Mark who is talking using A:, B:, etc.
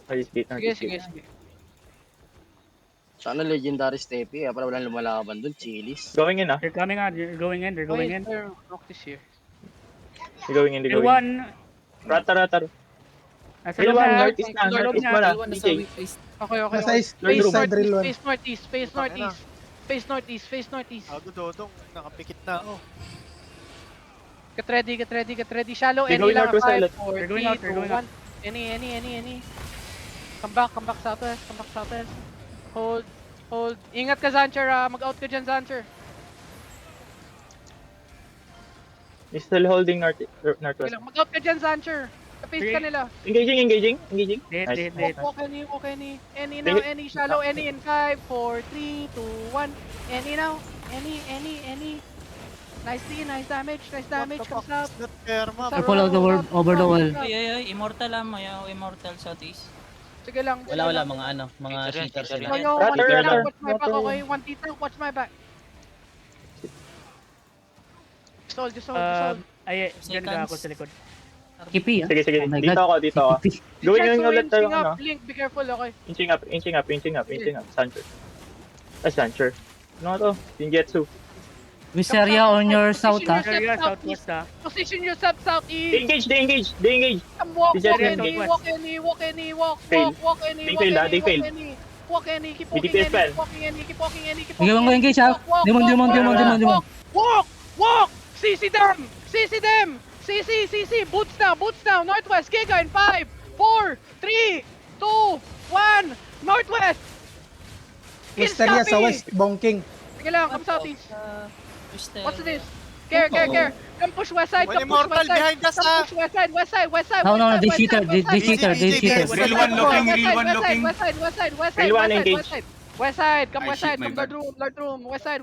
A: Ice gate,
B: Sige,
A: Northeast
B: sige,
A: gate.
B: sige.
C: Sana legendary Steppy, para walang lumalaban dun, Chilis.
A: Going in, ah.
D: They're coming out. They're going in. They're going in.
B: Noctis here.
A: They're going in, they're
D: Tier
A: going in.
D: 1.
A: Rata.
D: Nasa
A: Drill
D: loob
A: 1,
D: na.
A: Northeast na,
D: Loob
A: Northeast
D: niya.
A: mo na.
E: Drill 1 nasa
A: DJ.
E: weak face.
B: Okay.
F: Nasa east
A: Face
F: side, drill 1.
B: Face northeast.
G: Ako dodong, nakapikit na ako.
B: Get ready. Shallow,
A: They're
B: any
A: going
B: lang.
A: out to
B: 5,
A: silent.
B: 4,
D: They're going
B: 3,
D: out, they're
B: 2,
D: going
B: 1.
D: out.
B: Any. Come back southwest. Hold. Ingat ka, Zancher. Mag-out ka dyan, Zancher.
A: He's still holding
B: Okay
A: northwest.
B: lang. Mag-out ka dyan, Zancher. Kapis ka
D: Sige.
B: nila.
A: Engaging.
D: Dead.
B: Walk any. Any now, any. Shallow, any in 5, 4, 3, 2, 1. Any now. Any. Nice damage. Comes up.
G: That Kerma.
H: Careful of the world, over the wall.
E: Ay, immortal mayaw, immortal southeast.
B: Sige lang.
C: Wala, mga cheaters sila.
B: Yo,
A: Ratter,
B: watch
A: ratter.
B: my back, okay? One T-tank, watch my back. Just hold.
D: Ay, dyan ka ako sa likod.
H: Kipi, ah.
A: Sige.
H: Oh my
A: Dito
H: God.
A: ako. Going in ulit tayo,
B: Inching
A: ano.
B: up, Link, be careful, okay?
A: Inching up. Sancher. Sancher. Ano to? Genjutsu.
H: Wisteria on your south, ah.
D: Area southwest ah.
B: Position yourself southeast.
A: They engage.
B: Come walk
A: Is that
B: any,
D: southwest?
B: walk any.
A: Fail.
B: Walk any.
A: They fail.
B: Walk any, keep
A: BDPS fan.
B: walking any.
H: Sige, mo engage, ah. Demon.
B: Walk! CC them! CC! Boots now! Northwest, Giga in 5, 4, 3, 2, 1! Northwest!
F: Wisteria sa
B: Copy!
F: west, bonking.
B: Sige lang, come southeast. What's this? Care. Come push west side,
G: One immortal behind us,
B: Come push west side.
H: No, they cheater.
G: Real one looking.
B: West side.
A: Real one engage.
B: West side, come
I: Ay,
B: west
I: shit,
B: side,
I: my
B: come
I: bad.
B: Lord room. West side.